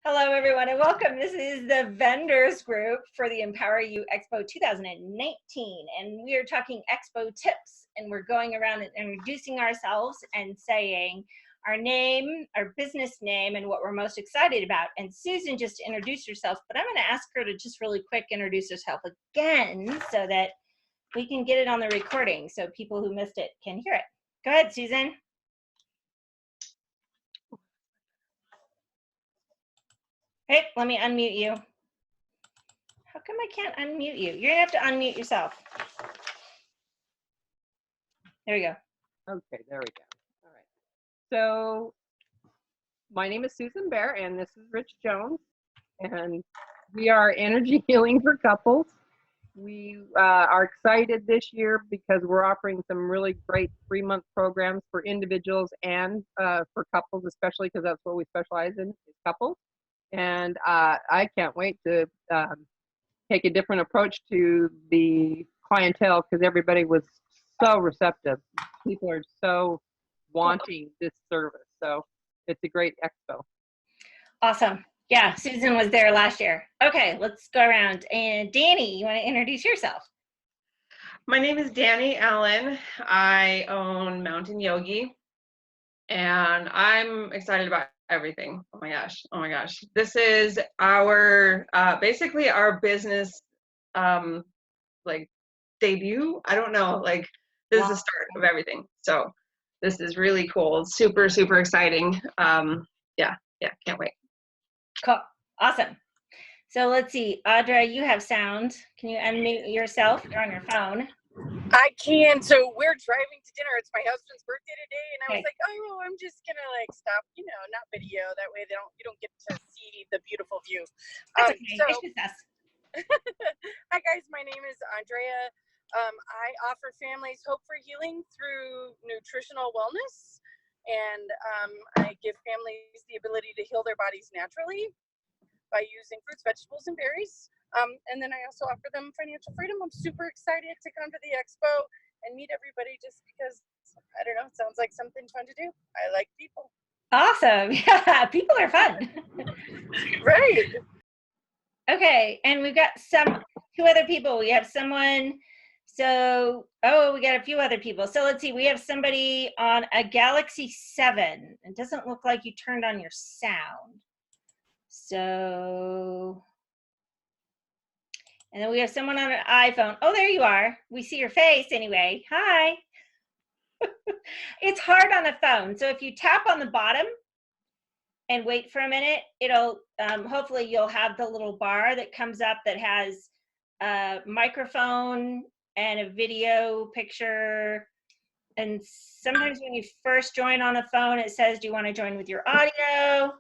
Hello, everyone, and welcome. This is the vendors group for the Empower You Expo 2019, and we are talking Expo tips, and we're going around and introducing ourselves and saying our name, our business name, and what we're most excited about. And Susan just introduced herself, but I'm going to ask her to just really quick introduce herself again so that we can get it on the recording so people who missed it can hear it. Go ahead, Susan. Hey, let me unmute you. How come I can't unmute you? You're gonna have to unmute yourself. There we go. Okay, there we go. All right. So my name is Susan Bear, and this is Rich Jones, and we are energy healing for couples. We are excited this year because we're offering some really great 3-month programs for individuals and for couples, especially because that's what we specialize in, is couples. And I can't wait to take a different approach to the clientele because everybody was so receptive. People are so wanting this service. So it's a great expo. Awesome. Yeah, Susan was there last year. Okay, let's go around. And Danny, you want to introduce yourself? My name is Danny Allen. I own Mountain Yogi, and I'm excited about everything. Oh my gosh. This is our basically our business like debut. I don't know, like this is the start of everything. So this is really cool. It's super exciting. Yeah, can't wait. Cool. Awesome. So let's see. Audra, you have sound. Can you unmute yourself? You're on your phone. I can. So we're driving to dinner. It's my husband's birthday today, and I was like, "Oh, well, I'm just gonna stop, not video. That way you don't get to see the beautiful view." That's okay. It's just us. Hi guys, my name is Andrea. I offer families hope for healing through nutritional wellness, and I give families the ability to heal their bodies naturally by using fruits, vegetables, and berries. And then I also offer them financial freedom. I'm super excited to come to the expo and meet everybody just because, I don't know, it sounds like something fun to do. I like people. Awesome. Yeah, people are fun. Right. Okay, and we've got two other people. We have someone, we got a few other people. So let's see, we have somebody on a Galaxy 7. It doesn't look like you turned on your sound. So, and then we have someone on an iPhone. Oh, there you are. We see your face anyway. Hi. It's hard on a phone. So if you tap on the bottom and wait for a minute, it'll, hopefully you'll have the little bar that comes up that has a microphone and a video picture. And sometimes when you first join on a phone, it says, do you want to join with your audio?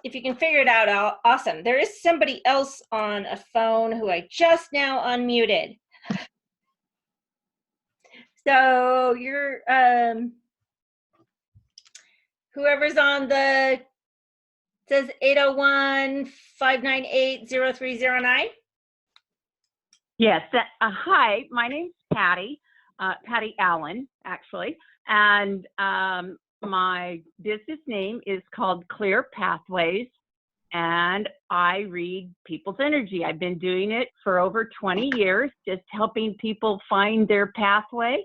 If you can figure it out, awesome. There is somebody else on a phone who I just now unmuted. So you're, whoever's on the, says 801-598-0309. Yes. Hi, my name's Patty, Patty Allen, actually. And my business name is called Clear Pathways, and I read people's energy. I've been doing it for over 20 years, just helping people find their pathway.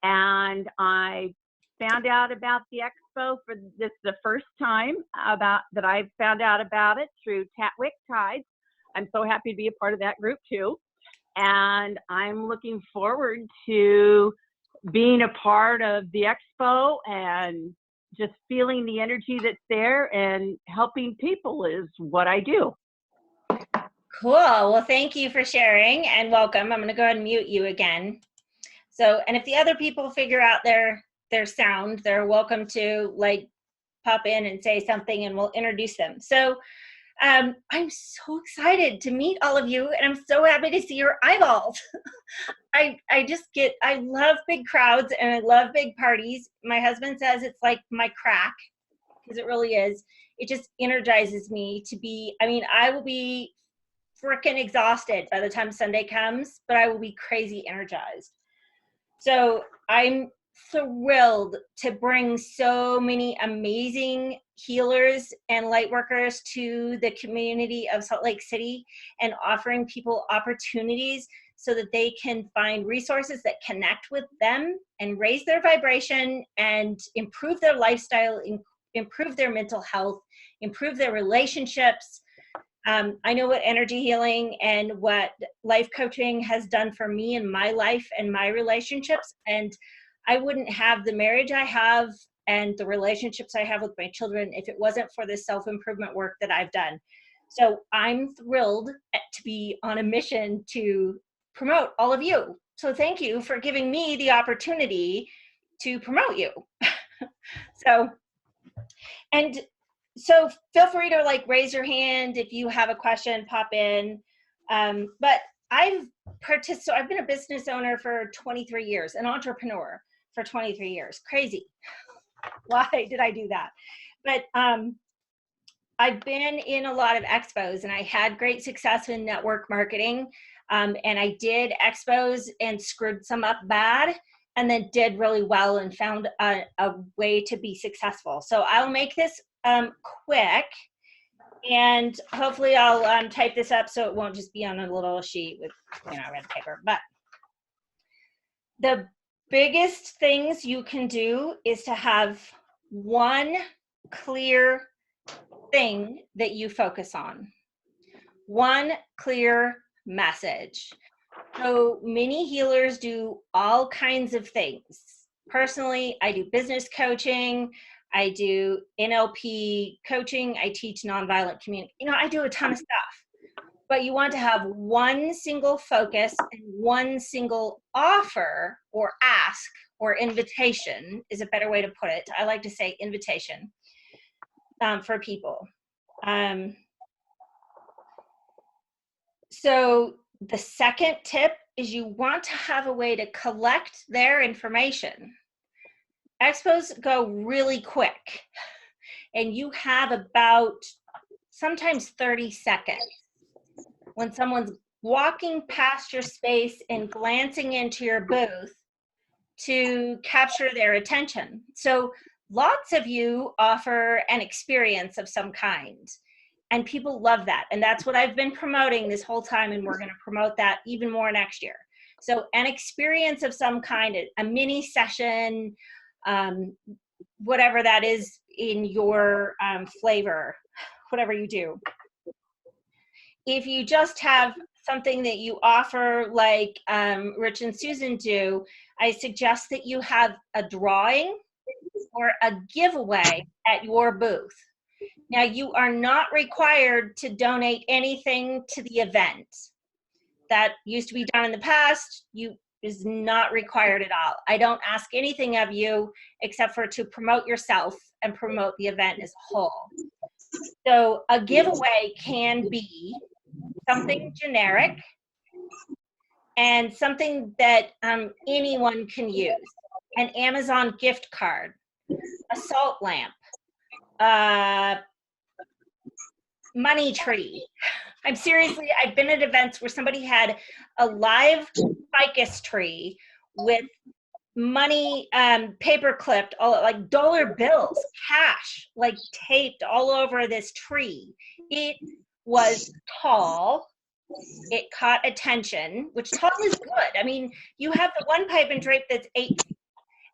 And I found out about the expo for this the first time that I found out about it through Tatwick Tides. I'm so happy to be a part of that group too. And I'm looking forward to being a part of the expo and just feeling the energy that's there, and helping people is what I do. Cool. Well, thank you for sharing and welcome. I'm going to go ahead and mute you again. So, and if the other people figure out their sound, they're welcome to pop in and say something, and we'll introduce them. So I'm so excited to meet all of you, and I'm so happy to see your eyeballs. I love big crowds, and I love big parties. My husband says it's like my crack, because it really is. It just energizes me to be, I will be freaking exhausted by the time Sunday comes, but I will be crazy energized. So I'm thrilled to bring so many amazing healers and light workers to the community of Salt Lake City and offering people opportunities so that they can find resources that connect with them and raise their vibration and improve their lifestyle, improve their mental health, improve their relationships. I know what energy healing and what life coaching has done for me in my life and my relationships. And I wouldn't have the marriage I have and the relationships I have with my children if it wasn't for the self-improvement work that I've done. So I'm thrilled to be on a mission to promote all of you. So thank you for giving me the opportunity to promote you. So feel free to like raise your hand if you have a question, pop in. But I've been a business owner for 23 years, an entrepreneur for 23 years. Crazy. Why did I do that? But I've been in a lot of expos and I had great success in network marketing. And I did expos and screwed some up bad and then did really well and found a way to be successful. So I'll make this quick, and hopefully I'll type this up so it won't just be on a little sheet with red paper. But the biggest things you can do is to have one clear thing that you focus on, one clear message. So many healers do all kinds of things. Personally, I do business coaching, I do NLP coaching, I teach nonviolent communication. I do a ton of stuff. But you want to have one single focus and one single offer or ask or invitation is a better way to put it. I like to say invitation for people. So the second tip is you want to have a way to collect their information. Expos go really quick, and you have about sometimes 30 seconds when someone's walking past your space and glancing into your booth to capture their attention. So lots of you offer an experience of some kind, and people love that. And that's what I've been promoting this whole time, and we're going to promote that even more next year. So an experience of some kind, a mini session, whatever that is in your flavor, whatever you do. If you just have something that you offer like Rich and Susan do, I suggest that you have a drawing or a giveaway at your booth. Now, you are not required to donate anything to the event. That used to be done in the past. Is not required at all. I don't ask anything of you except for to promote yourself and promote the event as a whole. So a giveaway can be something generic and something that anyone can use. An Amazon gift card, a salt lamp, money tree. I've been at events where somebody had a live ficus tree with money paper clipped, all like dollar bills, cash, like taped all over this tree. It was tall. It caught attention, which tall is good. I mean, you have the one pipe and drape that's 8 feet.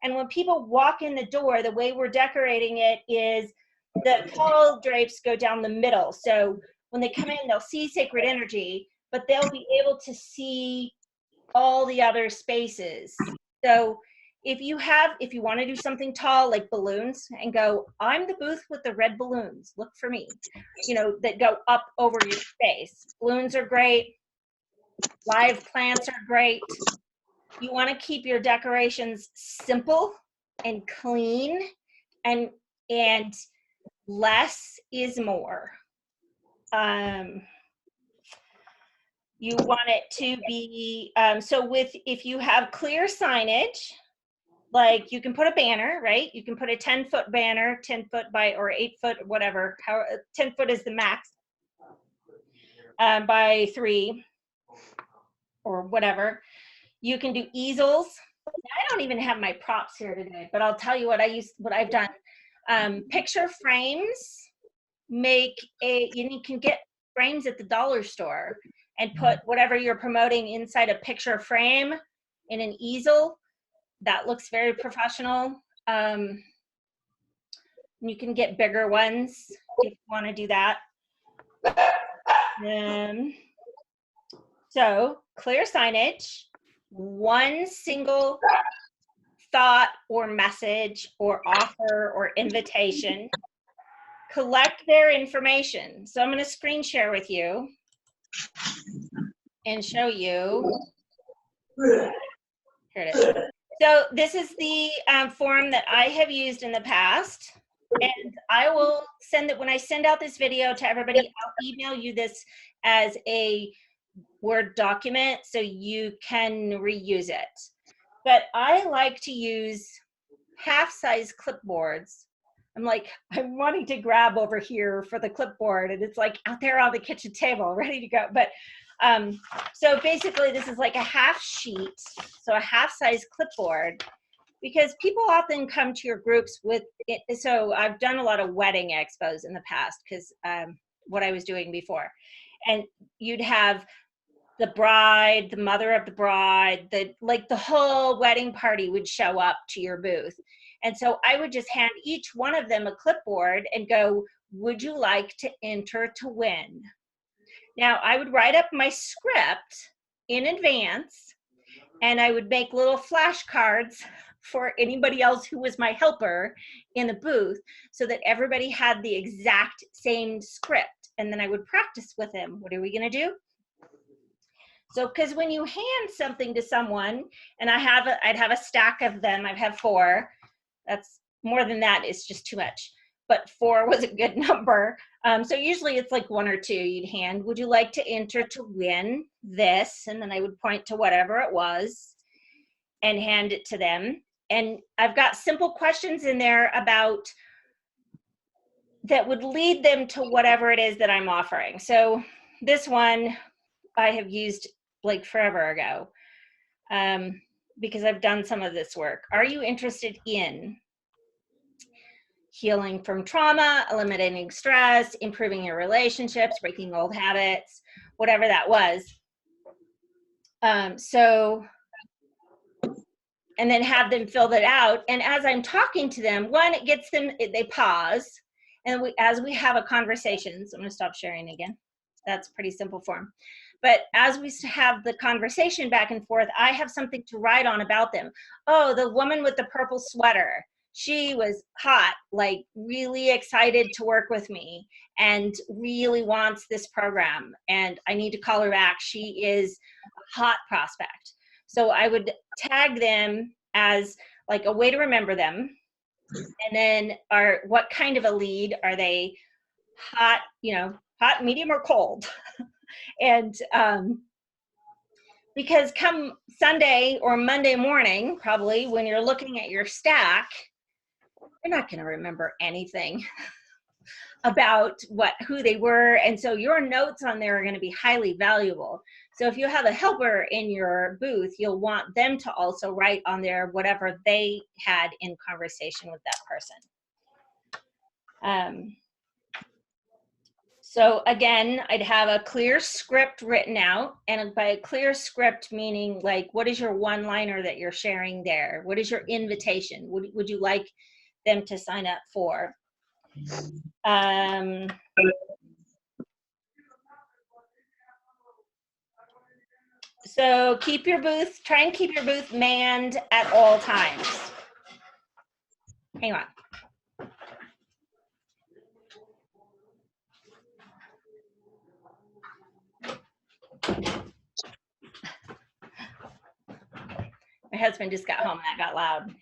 And when people walk in the door, the way we're decorating it is the tall drapes go down the middle. So when they come in, they'll see sacred energy, but they'll be able to see all the other spaces. So if you want to do something tall like balloons and go, I'm the booth with the red balloons, look for me, that go up over your space. Balloons are great. Live plants are great. You want to keep your decorations simple and clean, and less is more. You want it to be, if you have clear signage, like you can put a banner, right? You can put a 10-foot banner, 10 foot by, or 8 foot, whatever, 10 foot is the max, by 3 or whatever. You can do easels, I don't even have my props here today, but I'll tell you what I've done. Picture frames you can get frames at the dollar store and put whatever you're promoting inside a picture frame in an easel. That looks very professional. You can get bigger ones if you want to do that. So clear signage, one single thought or message or offer or invitation. Collect their information. So I'm going to screen share with you and show you. Here it is. So this is the form that I have used in the past. And I will send it, when I send out this video to everybody, I'll email you this as a Word document so you can reuse it. But I like to use half-size clipboards. I'm wanting to grab over here for the clipboard, and it's like out there on the kitchen table, ready to go. But so basically this is like a half sheet, so a half-size clipboard, because people often come to your groups with it. So I've done a lot of wedding expos in the past, because what I was doing before, and you'd have the bride, the mother of the bride, the whole wedding party would show up to your booth. And so I would just hand each one of them a clipboard and go, would you like to enter to win? Now I would write up my script in advance, and I would make little flashcards for anybody else who was my helper in the booth, so that everybody had the exact same script. And then I would practice with them. What are we gonna do? So, because when you hand something to someone, and I'd have a stack of them, I'd have 4. That's more than that, it's just too much. But 4 was a good number. So usually it's like 1 or 2 you'd hand. Would you like to enter to win this? And then I would point to whatever it was and hand it to them. And I've got simple questions in there about that would lead them to whatever it is that I'm offering. So this one I have used like forever ago, because I've done some of this work. Are you interested in healing from trauma, eliminating stress, improving your relationships, breaking old habits, whatever that was? And then have them fill that out. And as I'm talking to them, one, it gets them, they pause. And as we have a conversation, so I'm gonna stop sharing again. That's pretty simple form. But as we have the conversation back and forth, I have something to write on about them. Oh, the woman with the purple sweater, she was hot, like really excited to work with me and really wants this program. And I need to call her back. She is a hot prospect. So I would tag them as like a way to remember them. And then what kind of a lead? Are they hot, hot, medium, or cold? And because come Sunday or Monday morning, probably when you're looking at your stack, you're not going to remember anything about who they were. And so your notes on there are going to be highly valuable. So if you have a helper in your booth, you'll want them to also write on there whatever they had in conversation with that person. So again, I'd have a clear script written out, and by a clear script meaning like, what is your one-liner that you're sharing there? What is your invitation? Would you like them to sign up for? So try and keep your booth manned at all times. Hang on. My husband just got home and that got loud.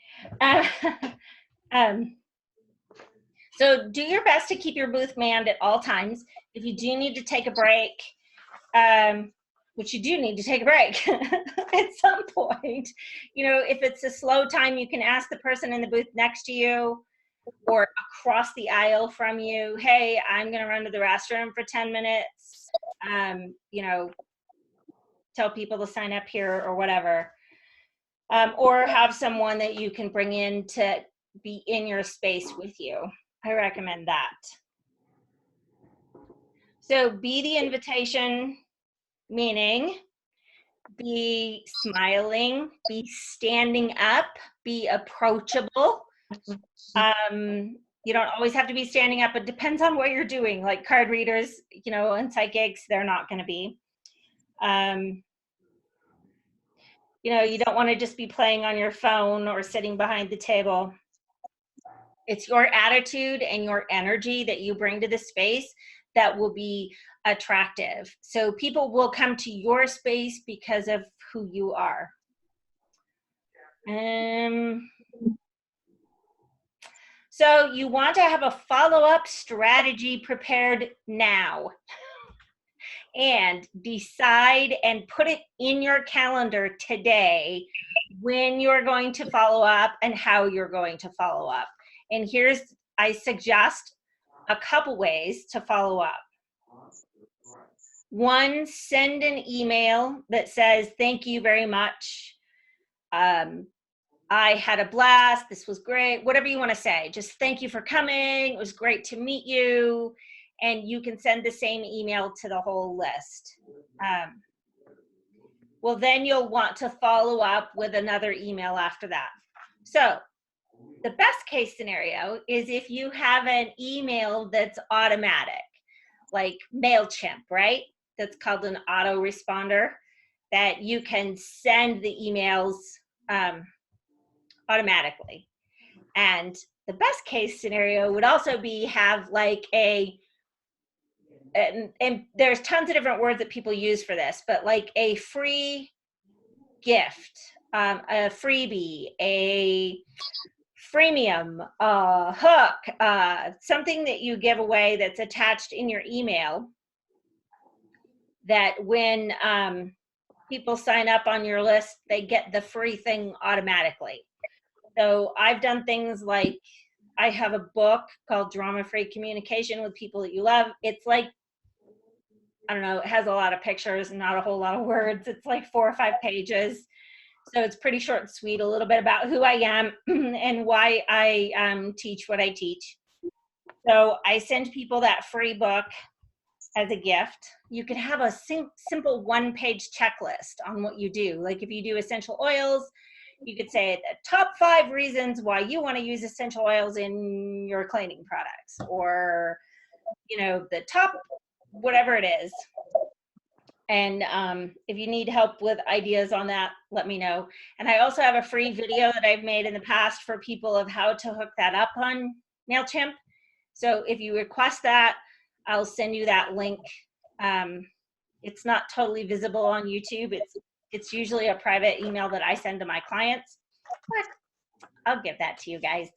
So do your best to keep your booth manned at all times. If you do need to take a break, which you do need to take a break at some point, if it's a slow time, you can ask the person in the booth next to you or across the aisle from you, hey, I'm gonna run to the restroom for 10 minutes, tell people to sign up here or whatever. or have someone that you can bring in to be in your space with you. I recommend that. So be the invitation, meaning be smiling, be standing up, be approachable. You don't always have to be standing up. It depends on what you're doing. Like card readers, you know, and psychics, they're not going to be. You know, you don't want to just be playing on your phone or sitting behind the table. It's your attitude and your energy that you bring to the space that will be attractive. So people will come to your space because of who you are. So you want to have a follow-up strategy prepared now. And decide and put it in your calendar today when you're going to follow up and how you're going to follow up. And I suggest a couple ways to follow up. One, send an email that says, thank you very much. I had a blast. This was great. Whatever you want to say. Just thank you for coming. It was great to meet you. And you can send the same email to the whole list. Well, then you'll want to follow up with another email after that. So the best case scenario is if you have an email that's automatic, like MailChimp, right? That's called an autoresponder, that you can send the emails automatically. And the best case scenario would also be have like and there's tons of different words that people use for this, but like a free gift, a freebie, a freemium, hook, something that you give away that's attached in your email that when people sign up on your list, they get the free thing automatically. So I've done things like, I have a book called Drama-Free Communication with People That You Love. It's like, I don't know, it has a lot of pictures and not a whole lot of words. It's like 4 or 5 pages. So it's pretty short and sweet, a little bit about who I am and why I teach what I teach. So I send people that free book as a gift. You could have a simple 1-page checklist on what you do. Like if you do essential oils, you could say the top 5 reasons why you want to use essential oils in your cleaning products, or, you know, the top whatever it is. And if you need help with ideas on that, let me know. And I also have a free video that I've made in the past for people of how to hook that up on MailChimp. So if you request that, I'll send you that link. It's not totally visible on YouTube. It's usually a private email that I send to my clients. But I'll give that to you guys.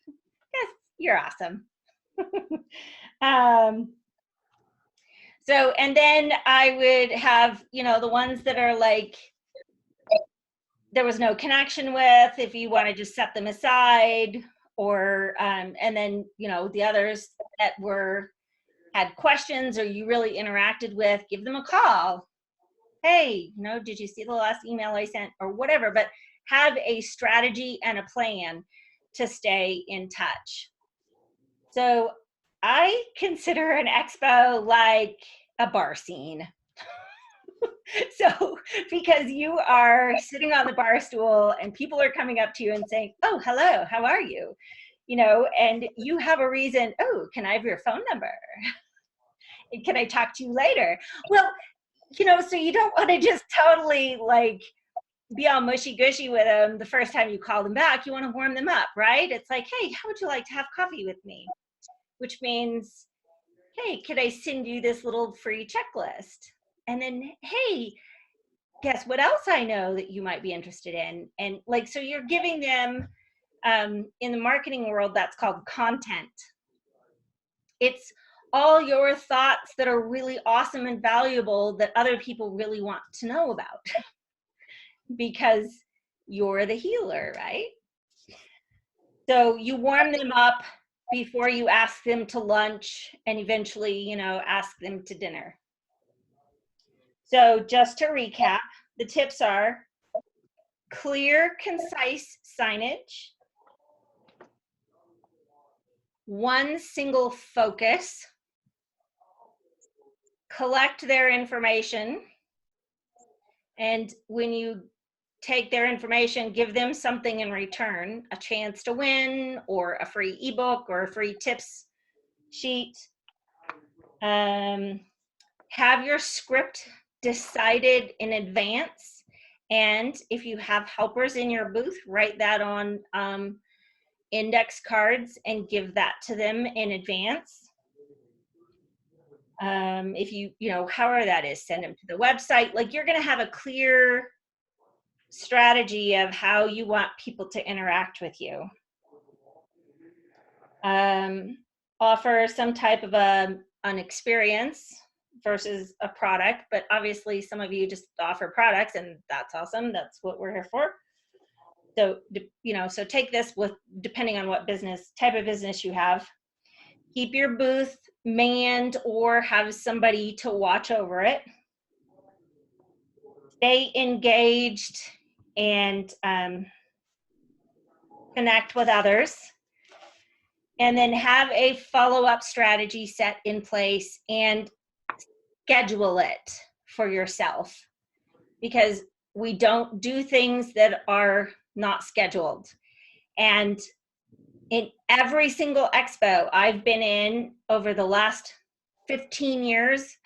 Yes, you're awesome. So, and then I would have, you know, the ones that are like, there was no connection with, if you want to just set them aside, or, and then, you know, the others that had questions or you really interacted with, give them a call. Hey, you know, did you see the last email I sent, or whatever, but have a strategy and a plan to stay in touch. So I consider an expo like a bar scene. So, because you are sitting on the bar stool and people are coming up to you and saying, oh, hello, how are you? You know, and you have a reason, oh, can I have your phone number? Can I talk to you later? Well, you know, so you don't want to just totally like be all mushy gushy with them the first time you call them back. You want to warm them up, right? It's like, hey, how would you like to have coffee with me? Which means, hey, could I send you this little free checklist? And then, hey, guess what else I know that you might be interested in? And like, so you're giving them, in the marketing world, that's called content. It's all your thoughts that are really awesome and valuable that other people really want to know about because you're the healer, right? So you warm them up before you ask them to lunch and eventually, you know, ask them to dinner. So just to recap, the tips are clear, concise signage, one single focus, collect their information, and when you take their information, give them something in return, a chance to win, or a free ebook, or a free tips sheet. Have your script decided in advance, and if you have helpers in your booth, write that on index cards and give that to them in advance. If you know, however that is, send them to the website. Like, you're going to have a clear strategy of how you want people to interact with you. Offer some type of an experience versus a product, but obviously some of you just offer products, and that's awesome. That's what we're here for. So, you know, so take this with, depending on what type of business you have. Keep your booth manned or have somebody to watch over it. Stay engaged and connect with others. And then have a follow-up strategy set in place and schedule it for yourself, because we don't do things that are not scheduled. And in every single expo I've been in over the last 15 years,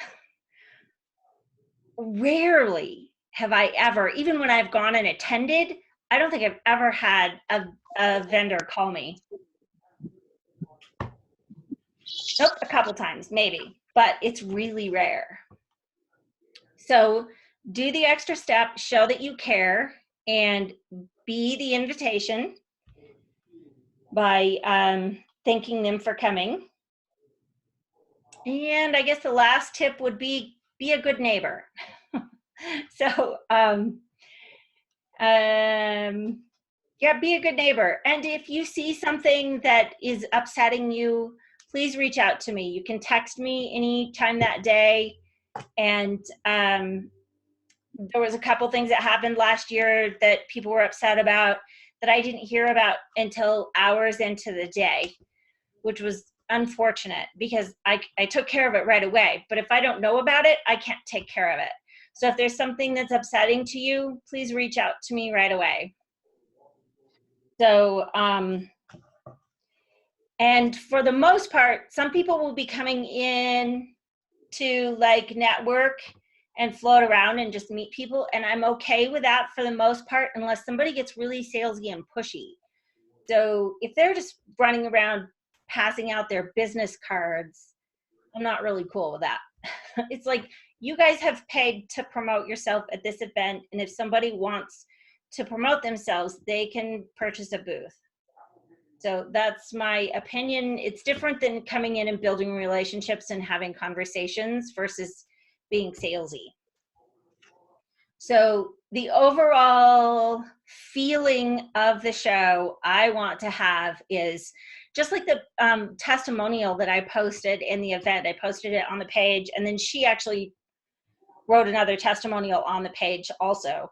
rarely have I ever, even when I've gone and attended, I don't think I've ever had a vendor call me. Nope, a couple times, maybe, but it's really rare. So do the extra step, show that you care, and be the invitation by thanking them for coming. And I guess the last tip would be a good neighbor. So, yeah, be a good neighbor. And if you see something that is upsetting you, please reach out to me. You can text me anytime that day. And there was a couple things that happened last year that people were upset about that I didn't hear about until hours into the day, which was unfortunate because I took care of it right away. But if I don't know about it, I can't take care of it. So if there's something that's upsetting to you, please reach out to me right away. So, and for the most part, some people will be coming in to like network and float around and just meet people. And I'm okay with that for the most part, unless somebody gets really salesy and pushy. So if they're just running around passing out their business cards, I'm not really cool with that. It's like, you guys have paid to promote yourself at this event, and if somebody wants to promote themselves, they can purchase a booth. So that's my opinion. It's different than coming in and building relationships and having conversations versus being salesy. So the overall feeling of the show I want to have is just like the testimonial that I posted in the event. I posted it on the page, and then she actually wrote another testimonial on the page also.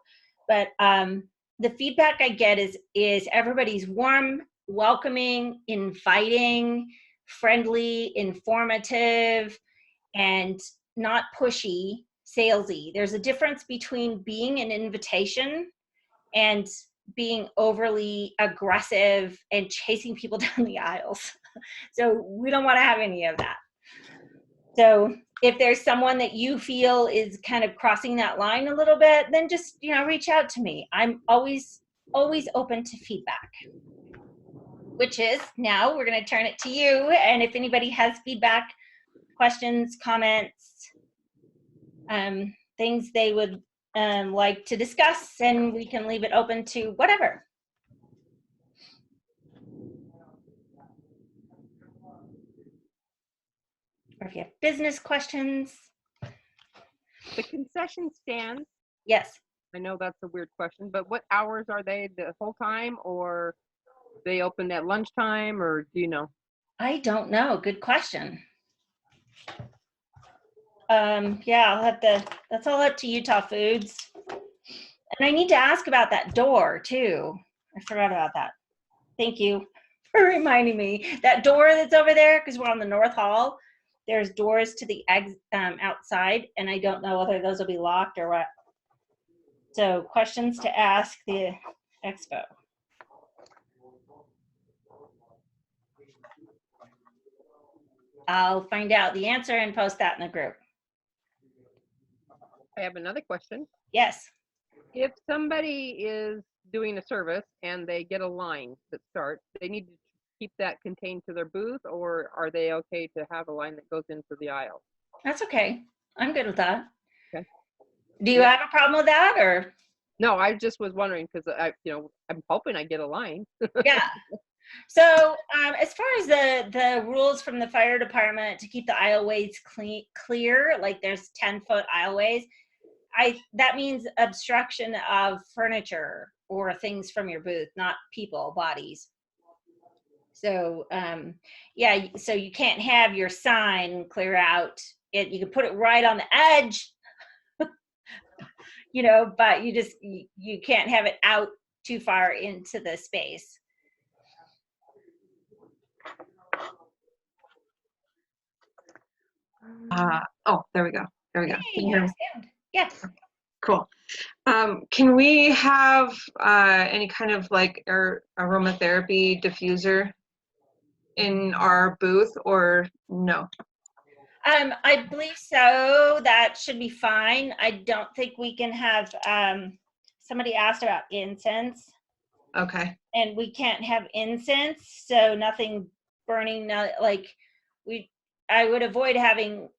But the feedback I get is everybody's warm, welcoming, inviting, friendly, informative, and not pushy, salesy. There's a difference between being an invitation and being overly aggressive and chasing people down the aisles. So we don't want to have any of that. So if there's someone that you feel is kind of crossing that line a little bit, then just, you know, reach out to me. I'm always open to feedback, which is now we're going to turn it to you. And if anybody has feedback, questions, comments, things they would like to discuss, and we can leave it open to whatever. Or if you have business questions. The concession stands, Yes. I know that's a weird question, but what hours are they, the whole time, or they open at lunchtime, or do you know? I don't know. Good question. Yeah, I'll have to, that's all up to Utah Foods. And I need to ask about that door too. I forgot about that. Thank you for reminding me. That door that's over there, because we're on the North Hall, there's doors to the outside, and I don't know whether those will be locked or what. So questions to ask the expo. I'll find out the answer and post that in the group. I have another question. Yes. If somebody is doing a service and they get a line that starts, they need to keep that contained to their booth, or are they okay to have a line that goes into the aisle? That's okay. I'm good with that. Okay. Do you have a problem with that, or? No, I just was wondering because I'm hoping I get a line. Yeah. So as far as the rules from the fire department to keep the aisleways clear, like there's 10-foot aisleways, that means obstruction of furniture or things from your booth, not people, bodies. So yeah, so you can't have your sign clear out. You can put it right on the edge, but you can't have it out too far into the space. Oh, there we go. There we go. Can you hear me? Yeah. Cool. Can we have any kind of like aromatherapy diffuser in our booth, or no? I believe so. That should be fine. I don't think we can have, somebody asked about incense. Okay. And we can't have incense, so nothing burning, I would avoid having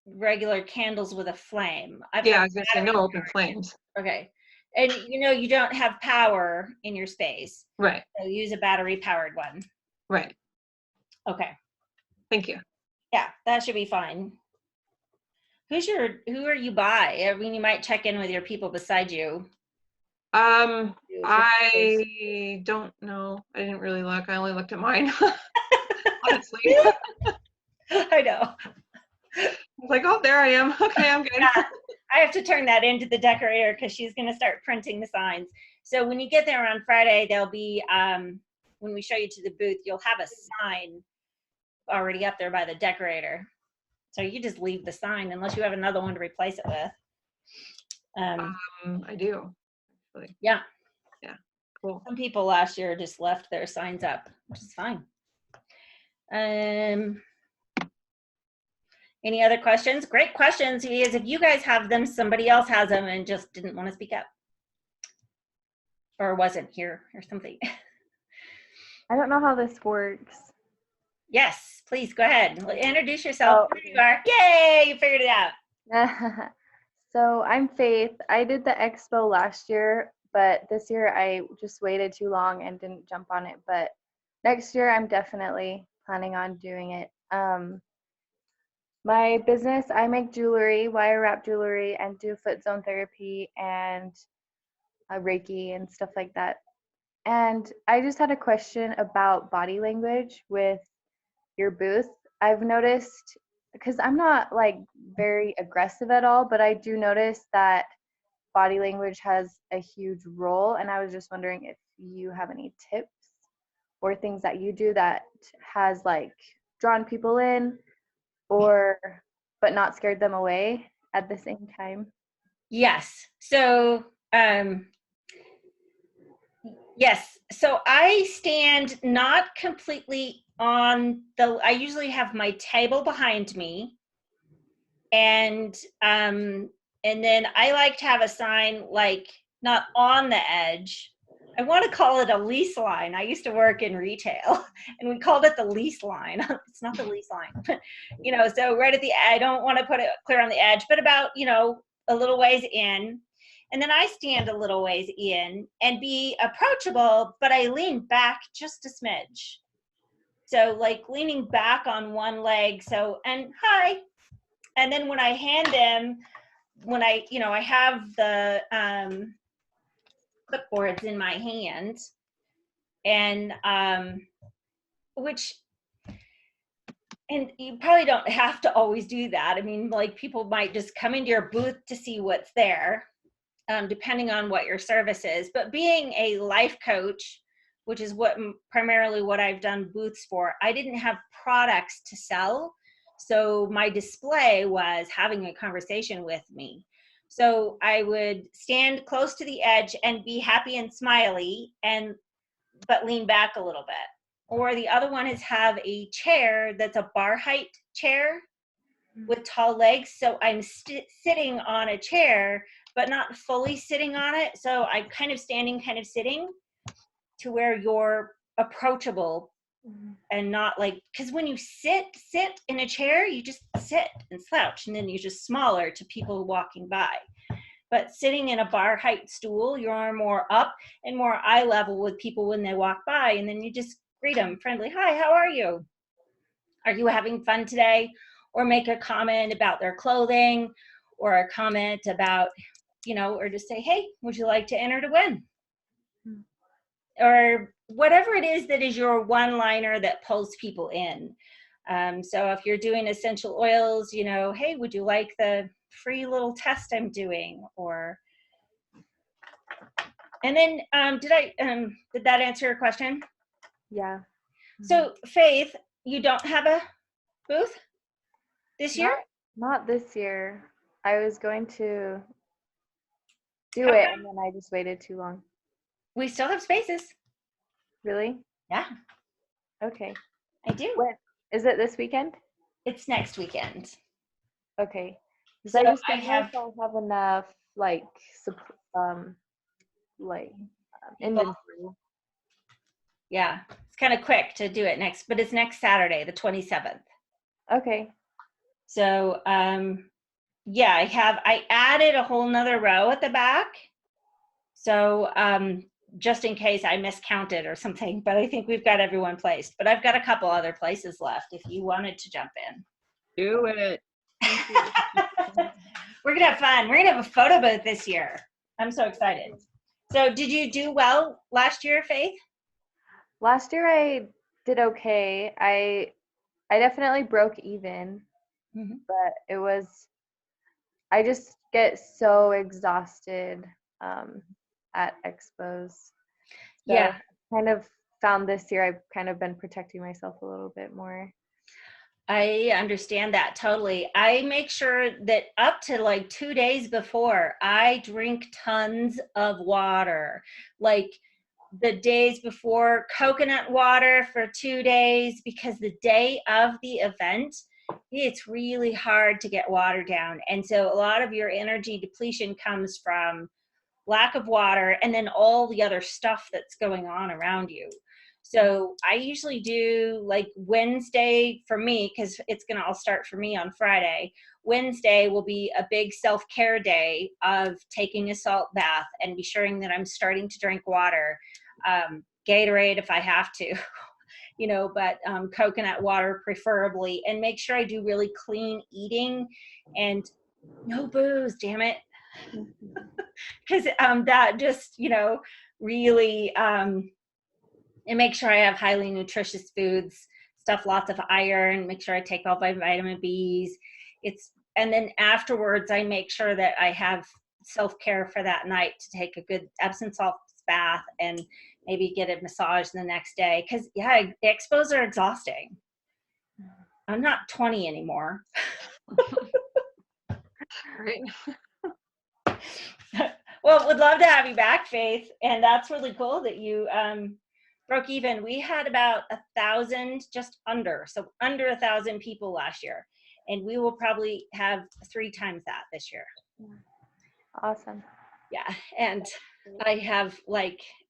regular candles with a flame. Yeah, I was gonna say no open flames. Okay. And you don't have power in your space. Right. So use a battery powered one. Right. Okay. Thank you. Yeah, that should be fine. Who are you by? I mean, you might check in with your people beside you. I don't know. I didn't really look. I only looked at mine. Honestly. I know. I was like, oh, there I am. Okay, I'm good. Yeah, I have to turn that into the decorator because she's going to start printing the signs. So when you get there on Friday, there'll be, when we show you to the booth, you'll have a sign already up there by the decorator. So you just leave the sign unless you have another one to replace it with. I do. Actually. Yeah. Yeah. Cool. Some people last year just left their signs up, which is fine. Any other questions? Great questions, because if you guys have them, somebody else has them and just didn't want to speak up. Or wasn't here or something. I don't know how this works. Yes, please go ahead. Introduce yourself. Oh, There you are. Yay, you figured it out. So I'm Faith. I did the expo last year, but this year I just waited too long and didn't jump on it. But next year I'm definitely planning on doing it. My business, I make jewelry, wire wrap jewelry, and do foot zone therapy and Reiki and stuff like that. And I just had a question about body language with your booth. I've noticed, because I'm not like very aggressive at all, but I do notice that body language has a huge role. And I was just wondering if you have any tips or things that you do that has like drawn people in but not scared them away at the same time. Yes. So, yes. So I stand not completely on I usually have my table behind me, and then I like to have a sign like not on the edge. I want to call it a lease line. I used to work in retail and we called it the lease line. It's not the lease line, so right at the, I don't want to put it clear on the edge, but about, a little ways in. And then I stand a little ways in and be approachable, but I lean back just a smidge. So like leaning back on one leg. So, and hi. And then when I hand them, when I have the clipboards in my hand, and and you probably don't have to always do that. I mean, like people might just come into your booth to see what's there. depending on what your service is. But being a life coach, which is primarily what I've done booths for, I didn't have products to sell. So my display was having a conversation with me. So I would stand close to the edge and be happy and smiley, but lean back a little bit. Or the other one is have a chair that's a bar height chair with tall legs. So I'm sitting on a chair, but not fully sitting on it. So I'm kind of standing, kind of sitting to where you're approachable and not like, because when you sit in a chair, you just sit and slouch, and then you're just smaller to people walking by. But sitting in a bar height stool, you're more up and more eye level with people when they walk by, and then you just greet them friendly. Hi, how are you? Are you having fun today? Or make a comment about their clothing, or a comment about, or just say, hey, would you like to enter to win? Or whatever it is that is your one-liner that pulls people in. So if you're doing essential oils, hey, would you like the free little test I'm doing? And then did that answer your question? Yeah. So Faith, you don't have a booth this year? Not this year. I was going to do it, and then I just waited too long. We still have spaces. Really? Yeah, Okay. I do. When is it, this weekend? It's next weekend. Okay. Because So I just I don't know if I'll have enough inventory. Yeah, it's kind of quick to do it next, but it's next Saturday, the 27th. Okay. So, yeah, I added a whole nother row at the back. So, just in case I miscounted or something, but I think we've got everyone placed. But I've got a couple other places left if you wanted to jump in. Do it. We're gonna have fun. We're gonna have a photo booth this year. I'm so excited. So did you do well last year, Faith? Last year I did okay. I definitely broke even, but I just get so exhausted at expos. So Yeah. kind of found this year I've kind of been protecting myself a little bit more. I understand that totally. I make sure that up to like 2 days before, I drink tons of water. Like the days before, coconut water for 2 days, because the day of the event, it's really hard to get water down. And so a lot of your energy depletion comes from lack of water and then all the other stuff that's going on around you. So I usually do like Wednesday for me, because it's going to all start for me on Friday. Wednesday will be a big self-care day of taking a salt bath and be sure that I'm starting to drink water, Gatorade if I have to, but coconut water preferably, and make sure I do really clean eating and no booze, damn it. Because that just, really, and make sure I have highly nutritious foods, stuff lots of iron, make sure I take all my vitamin Bs. And then afterwards, I make sure that I have self-care for that night to take a good Epsom salt bath and maybe get a massage the next day. Because, yeah, expos are exhausting. I'm not 20 anymore. Right. Well, would love to have you back, Faith. And that's really cool that you broke even. We had about 1,000, just under 1,000 people last year. And we will probably have 3 times that this year. Awesome. Yeah. And I have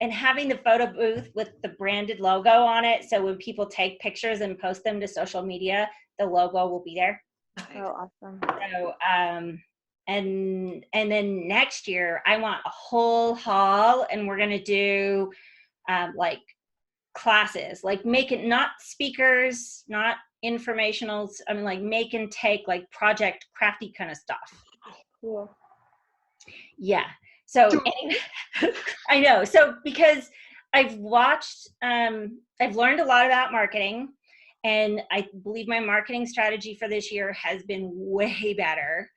and having the photo booth with the branded logo on it. So when people take pictures and post them to social media, the logo will be there. Oh, awesome. So, and then next year I want a whole hall, and we're going to do classes, make it not speakers, not informationals. I mean, make and take, project crafty kind of stuff. Cool. Yeah. So anyway, I know. So because I've watched, I've learned a lot about marketing, and I believe my marketing strategy for this year has been way better.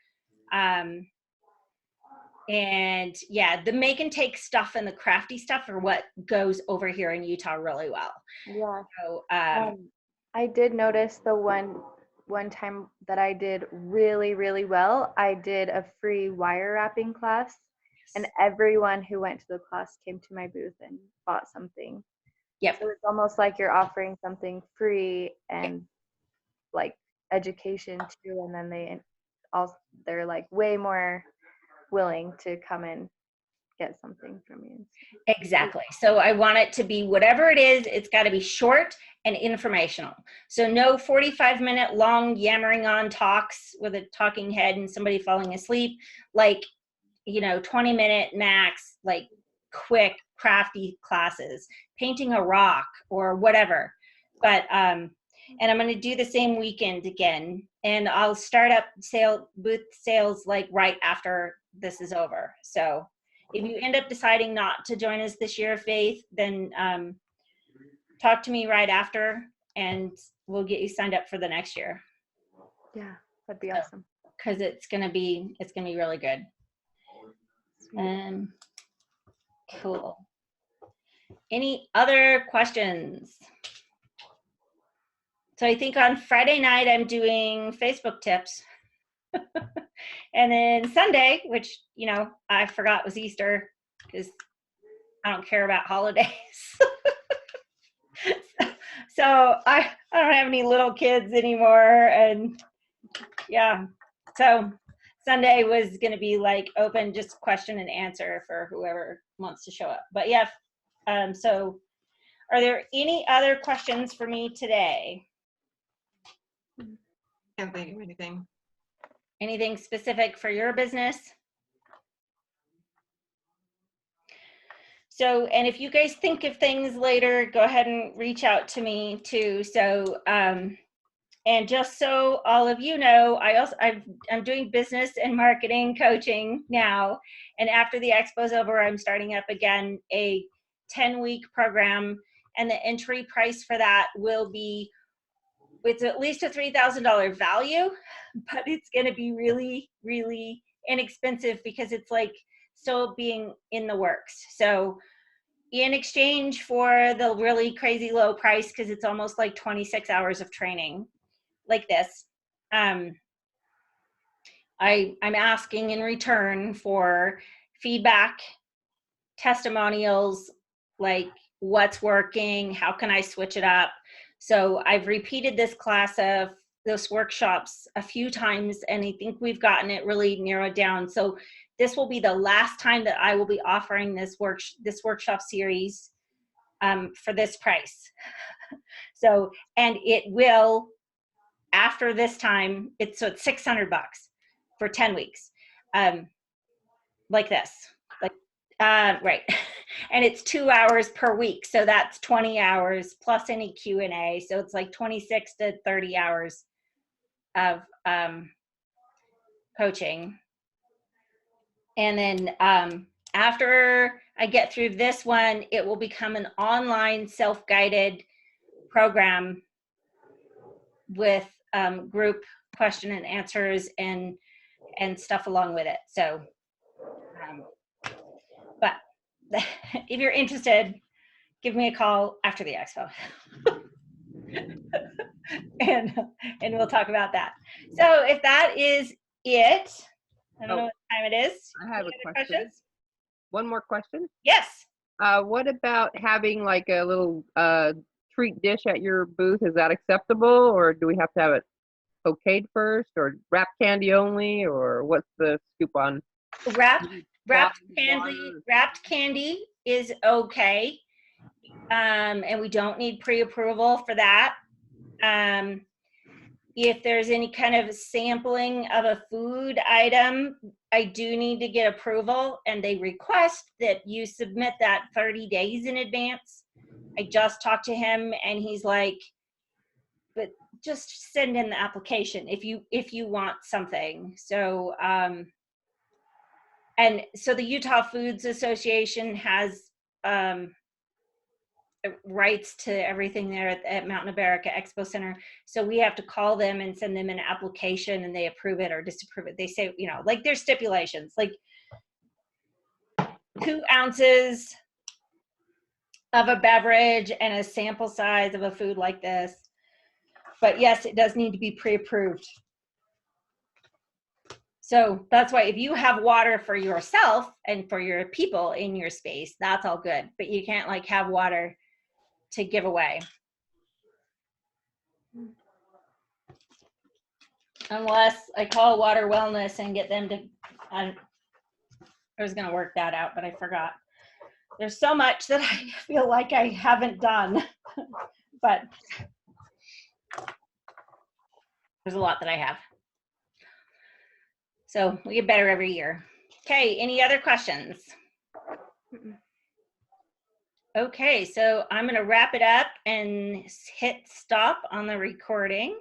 And yeah, the make and take stuff and the crafty stuff are what goes over here in Utah really well. Yeah. So I did notice the one time that I did really, really well. I did a free wire wrapping class, and everyone who went to the class came to my booth and bought something. yep, So it's almost like you're offering something free and like education too, and then they're like way more willing to come and get something from you. exactly. So I want it to be whatever it is, it's got to be short and informational. So no 45-minute long yammering on talks with a talking head and somebody falling asleep. Like, 20-minute max, like quick, crafty classes, painting a rock or whatever. But, and I'm going to do the same weekend again, and I'll start up booth sales like right after this is over. So if you end up deciding not to join us this year, Faith, then talk to me right after, and we'll get you signed up for the next year. Yeah, that'd be awesome. Because it's gonna be really good. Cool. Any other questions? So I think on Friday night I'm doing Facebook tips. And then Sunday, which, I forgot was Easter because I don't care about holidays. So I don't have any little kids anymore. And yeah, so Sunday was going to be like open, just question and answer for whoever wants to show up. But yeah, so are there any other questions for me today? Can't think of anything. Anything specific for your business? So, and if you guys think of things later, go ahead and reach out to me too. So, and just so all of you know, I'm doing business and marketing coaching now. And after the expo's over, I'm starting up again a 10-week program. And the entry price for that will be, it's at least a $3,000 value, but it's going to be really, really inexpensive because it's like still being in the works. So in exchange for the really crazy low price, because it's almost like 26 hours of training like this, I'm asking in return for feedback, testimonials, like what's working, how can I switch it up. So I've repeated this workshops a few times, and I think we've gotten it really narrowed down. So this will be the last time that I will be offering this workshop series for this price. So, and it will, after this time, it's $600 for 10 weeks, like this, right. And it's 2 hours per week. So that's 20 hours plus any Q&A. So it's like 26 to 30 hours of coaching. And then after I get through this one, it will become an online self-guided program with group question and answers and stuff along with it. So, but if you're interested, give me a call after the expo. and we'll talk about that. So if that is it, I don't know what time it is. I have a question. Questions? One more question? Yes. What about having like a little treat dish at your booth? Is that acceptable, or do we have to have it okayed first, or wrapped candy only, or what's the scoop on? Wrapped candy is okay, and we don't need pre-approval for that. If there's any kind of sampling of a food item, I do need to get approval, and they request that you submit that 30 days in advance. I just talked to him, and he's like, but just send in the application if you want something. So, and so the Utah Foods Association has rights to everything there at Mountain America Expo Center. So we have to call them and send them an application, and they approve it or disapprove it. They say, like there's stipulations, like 2 ounces of a beverage and a sample size of a food like this. But yes, it does need to be pre-approved. So that's why if you have water for yourself and for your people in your space, that's all good. But you can't like have water to give away. Unless I call Water Wellness and get them to, I was going to work that out, but I forgot. There's so much that I feel like I haven't done, but there's a lot that I have. So we get better every year. Okay, any other questions? Okay, so I'm going to wrap it up and hit stop on the recording.